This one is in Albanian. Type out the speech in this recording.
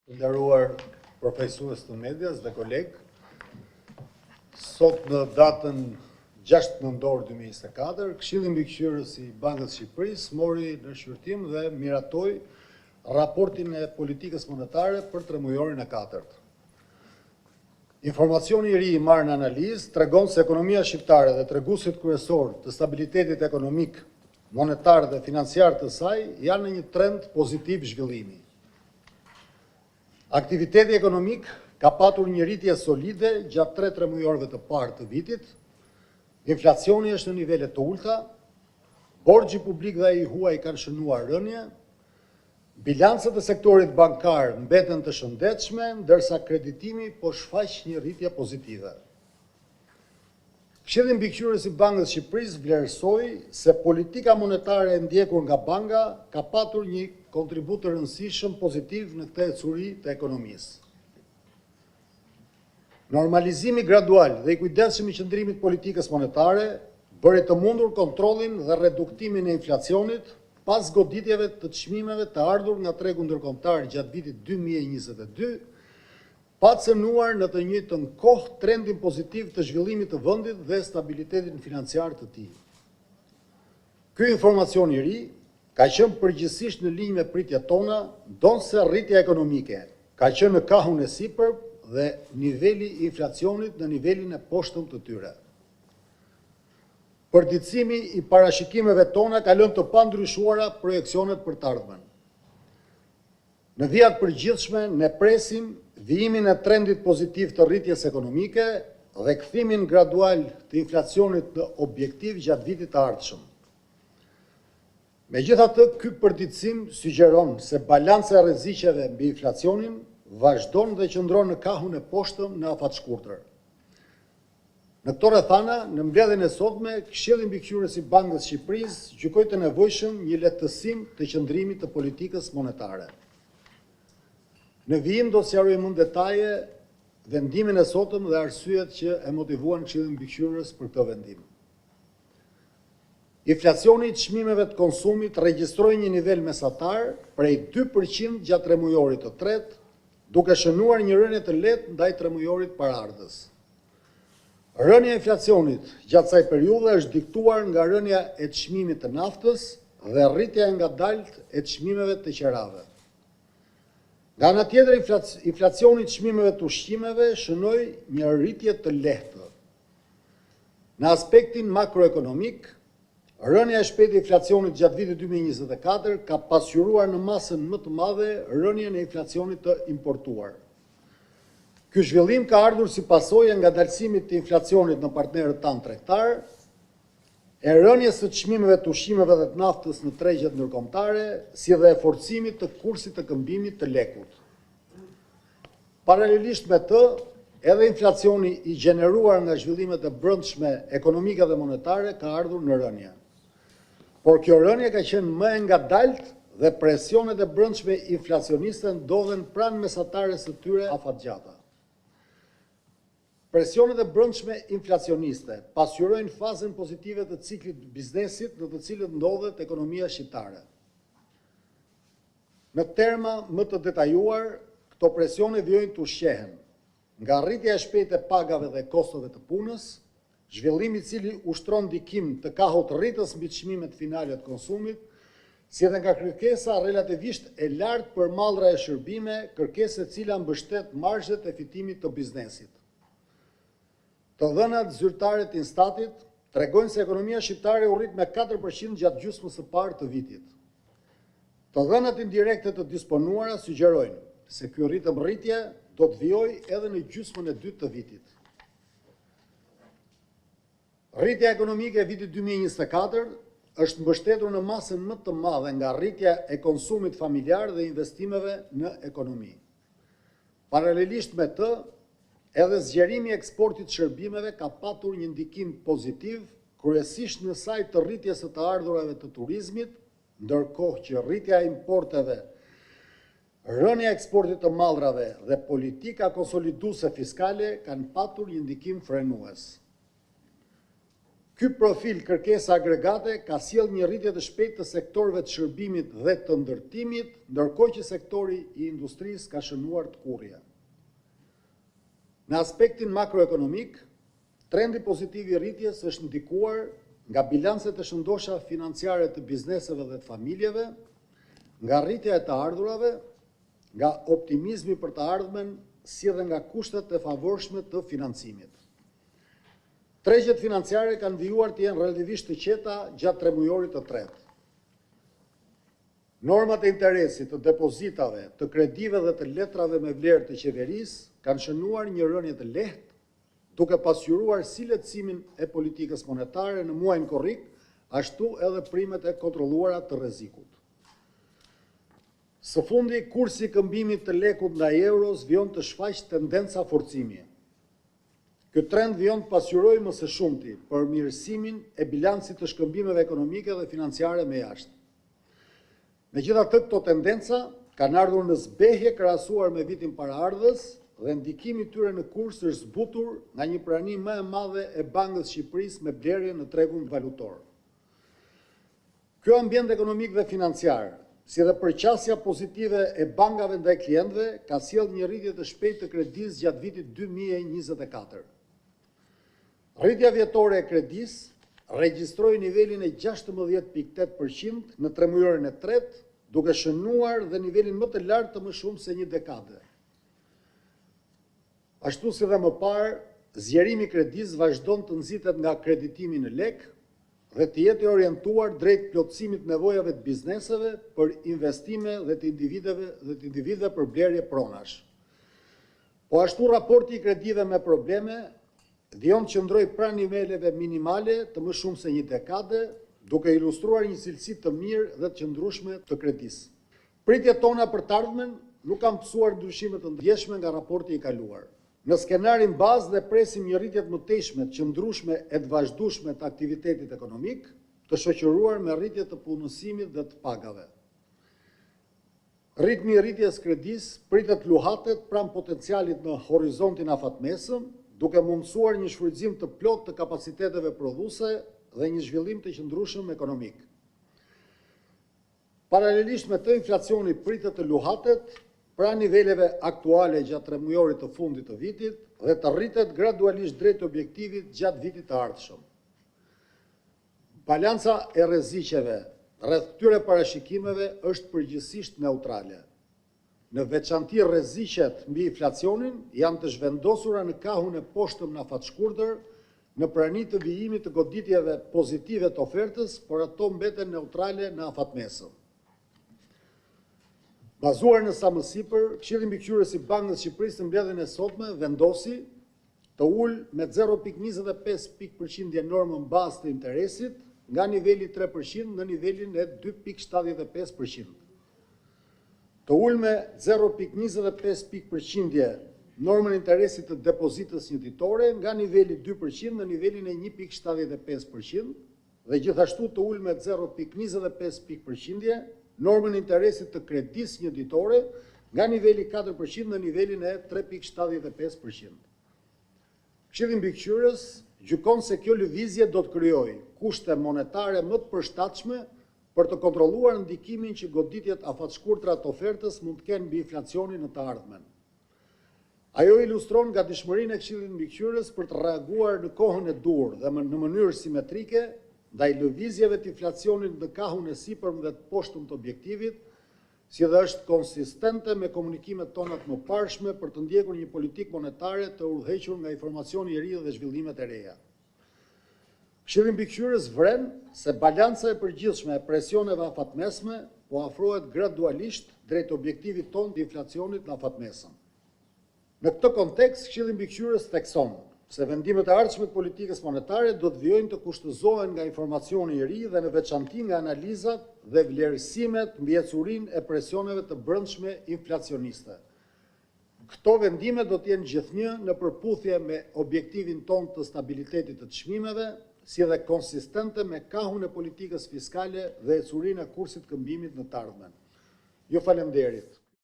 Të nderuar përfaqësues të medias dhe kolegë, sot në datën 6 nëntor 2024, Këshilli Mbikëqyrës i Bankës Shqipërisë mori në shqyrtim dhe miratoi raportin e politikës monetare për tremujorin e 4. Informacioni I ri I marrë në analizë tregon se ekonomia shqiptare dhe treguesit kryesor të stabilitetit ekonomik, monetar dhe financiar të saj janë në një trend pozitiv zhvillimi. Aktiviteti ekonomik ka patur një rritje solide gjatë 3 tremujorëve të parë të vitit, inflacioni është në nivele të ulta, borxhi publik dhe ai huaj kanë shënuar rënje, bilancët e sektorit bankar mbeten të shëndetshme, ndërsa kreditimi po shfaq një rritje pozitive. Këshilli Mbikëqyrës I Bankës Shqipërisë vlerësoi se politika monetare e ndjekur nga banka ka patur një kontribut të rëndësishëm pozitiv në këtë ecuri të ekonomisë. Normalizimi gradual dhe I kujdesshëm I qëndrimit politikës monetare bëri të mundur kontrollin dhe reduktimin e inflacionit pas goditjeve të çmimeve të ardhur nga tregu ndërkombëtar gjatë vitit 2022, pa cënuar në të njëjtën kohë trendin pozitiv të zhvillimit të vendit dhe stabilitetin financiar të tij. Ky informacion I ri ka qenë përgjithsisht në linjë me pritjet tona, ndonse rritja ekonomike ka qenë në kahun e sipër dhe niveli I inflacionit në nivelin e poshtëm të tyre. Përditësimi I parashikimeve tona ka lënë të pandryshuara projeksionet për të ardhmen. Në vijat përgjithshme ne presim vijimin e trendit pozitiv të rritjes ekonomike dhe kthimin gradual të inflacionit në objektiv gjatë vitit të ardhshëm. Megjithatë, ky përditësim sugjeron se balanca e rreziqeve mbi inflacionin vazhdon dhe qëndron në kahun e poshtëm në afatshkurtër. Në këto rrethana, në mbledhjen e sotme, Këshilli Mbikëqyrës I Bankës Shqipërisë gjykoi të nevojshëm një lehtësim të qëndrimit të politikës monetare. Në vijim do sqaroj më në detaje vendimin e sotëm dhe arsyet që e motivuan Këshillin Mbikëqyrës për këtë vendim. Inflacioni I çmimeve të konsumit regjistroi një nivel mesatar prej 2% gjatë tremujorit të tretë, duke shënuar një rënje të lehtë ndaj tremujorit paraardhës. Rënja e inflacionit gjatë kësaj periudhe është diktuar nga rënja e çmimit të naftës dhe rritja e ngadaltë e çmimeve të qerave. Nga ana tjetër, inflacioni I çmimeve të ushqimeve shënoi një rritje të lehtë. Në aspektin makroekonomik, rënja e shpejtë e inflacionit gjatë vitit 2024 ka pasqyruar në masën më të madhe rënjen e inflacionit të importuar. Ky zhvillim ka ardhur si pasojë nga dalësimit të inflacionit në partnerët tanë tregtar, e rënjes së çmimeve të ushqimeve dhe të naftës në tregjet ndërkombëtare, si dhe e forcimit të kursit të këmbimit të lekut. Paralelisht me të, edhe inflacioni I gjeneruar nga zhvillimet e brendshme ekonomike dhe monetare ka ardhur në rënje. Por kjo rënje ka qenë më e ngadaltë dhe presionet e brendshme inflacioniste ndodhen pranë mesatares së tyre afatgjata. Presionet e brendshme inflacioniste pasqyrojnë fazën pozitive të ciklit biznesit në të cilët ndodhet ekonomia shqiptare. Në terma më të detajuar, këto presione vijojnë të ushqehen nga rritja e shpejtë e pagave dhe kostove të punës, zhvillimi I cili ushtron ndikim të kahut rritës mbi çmimet finale të konsumit, si edhe nga kërkesa relativisht e lartë për mallra e shërbime, kërkesë e cila mbështet marzhet e fitimit të biznesit. Të dhënat zyrtare të Instatit tregojnë se ekonomia shqiptare u rrit me 4% gjatë gjysmës së parë të vitit. Të dhënat indirekte të disponuara sugjerojnë se ky ritëm rritje do të vijojë edhe në gjysmën e dytë të vitit. Rritja ekonomike e vitit 2024 është mbështetur në masën më të madhe nga rritja e konsumit familjar dhe investimeve në ekonomi. Paralelisht me të, edhe zgjerimi I eksportit shërbimeve ka patur një ndikim pozitiv, kryesisht në sajt të rritjes së të ardhurave të turizmit, ndërkohë që rritja e importeve, rënja e eksportit të mallrave dhe politika konsoliduese fiskale kanë patur një ndikim frenues. Ky profil kërkesa agregate ka sjell një rritje të shpejtë të sektorëve të shërbimit dhe të ndërtimit, ndërkohë që sektori i industrisë ka shënuar të kurrje. Në aspektin makroekonomik, trendi pozitiv i rritjes është ndikuar nga bilancet e shëndosha financiare të bizneseve dhe të familjeve, nga rritja e të ardhurave, nga optimizmi për të ardhmen, si dhe nga kushtet e favorshme të financimit. Tregjet financiare kanë vijuar të jenë relativisht të qeta gjatë tremujorit të tretë. Normat e interesit të depozitave, të kredive dhe të letrave me vlerë të qeverisë kanë shënuar një rënje të lehtë, duke pasqyruar si lehtësimin e politikës monetare në muajin korrik, ashtu edhe primet e kontrolluara të rrezikut. Së fundi, kursi i këmbimit të lekut ndaj euros vjen të shfaqë tendenca forcimi. Ky trend vjen të pasqyrojë më së shumti për mirësimin e bilancit të shkëmbimeve ekonomike dhe financiare me jashtë. Megjithatë, këto tendenca kanë ardhur në zbehje krahasuar me vitin paraardhës dhe ndikimi i tyre në kurs është zbutur nga një prani më e madhe e Bankës së Shqipërisë me blerje në tregun valutor. Ky ambient ekonomik dhe financiar, si dhe përqasja pozitive e bankave ndaj klientëve, ka sjellë një rritje të shpejtë të kredisë gjatë vitit 2024. Rritja vjetore e kredisë regjistroi nivelin e 16.8% në tremujorin e tretë, duke shënuar dhe nivelin më të lartë të më shumë se një dekade. Ashtu si dhe më parë, zgjerimi i kredisë vazhdon të nxitet nga kreditimi në lek dhe të jetë orientuar drejt plotësimit të nevojave të bizneseve për investime dhe të individëve për blerje pronash. Po ashtu raporti i kredive me probleme vjen qëndroi pranë niveleve minimale të më shumë se një dekade, duke ilustruar një cilësi të mirë dhe të qëndrueshme të kredisë. Pritjet tona për të ardhmen nuk kanë pësuar ndryshime të ndjeshme nga raporti i kaluar. Në skenarin bazë dhe presim një rritje të mëtejshme, të qëndrueshme e të vazhdueshme të aktivitetit ekonomik, të shoqëruar me rritje të punësimit dhe të pagave. Ritmi i rritjes kredisë pritet luhatet pranë potencialit në horizontin afatmesëm, duke mundësuar një shfrytëzim të plot të kapaciteteve prodhuese dhe një zhvillim të qëndrueshëm ekonomik. Paralelisht me të, inflacioni pritet të luhatet pranë niveleve aktuale gjatë tremujorit të fundit të vitit dhe të rritet gradualisht drejt objektivit gjatë vitit të ardhshëm. Balanca e rreziqeve rreth këtyre parashikimeve është përgjithsisht neutrale. Në veçanti rreziqet mbi inflacionin janë të zhvendosura në kahun e poshtëm në afatshkurtër, në prani të vijimit të goditjeve pozitive të ofertës, por ato mbeten neutrale në afatmesëm. Bazuar në sa më sipër, Këshilli Mbikëqyrës i Bankës së Shqipërisë në mbledhjen e sotme vendosi të ulë me 0.25% normën bazë të interesit nga niveli 3% në nivelin e 2.75%. Të ulë me 0.25% normën e interesit të depozitës një ditore nga niveli 2% në nivelin e 1.75% dhe gjithashtu të ulë me 0.25% normën e interesit të kredisë një ditore nga niveli 4% në nivelin e 3.75%. Këshilli Mbikëqyrës gjykon se kjo lëvizje do të krijojë kushte monetare më të përshtatshme për të kontrolluar ndikimin që goditjet afatshkurtra të ofertës mund të kenë mbi inflacionin në të ardhmen. Ajo ilustron gatishmërinë e Këshillit Mbikëqyrës për të reaguar në kohën e dur dhe në mënyrë simetrike ndaj lëvizjeve të inflacionit në kahun e sipërm dhe të poshtëm të objektivit, si dhe është konsistente me komunikimet tona të mëparshme për të ndjekur një politikë monetare të udhëhequr nga informacioni i ri dhe zhvillimet e reja. Këshilli Mbikëqyrës vren se balanca e përgjithshme e presioneve afatmesme po afrohet gradualisht drejt objektivit tonë të inflacionit në afatmesëm. Në këtë kontekst, Këshilli Mbikëqyrës thekson se vendimet e ardhshme të politikës monetare do të vijojnë të kushtëzohen nga informacioni i ri dhe në veçanti nga analizat dhe vlerësimet mbi ecurinë e presioneve të brendshme inflacioniste. Këto vendime do të jenë gjithnjë në përputhje me objektivin tonë të stabilitetit të çmimeve, si dhe konsistente me kahun e politikës fiskale dhe ecurinë e kursit këmbimit në të ardhmen. Ju falemnderit.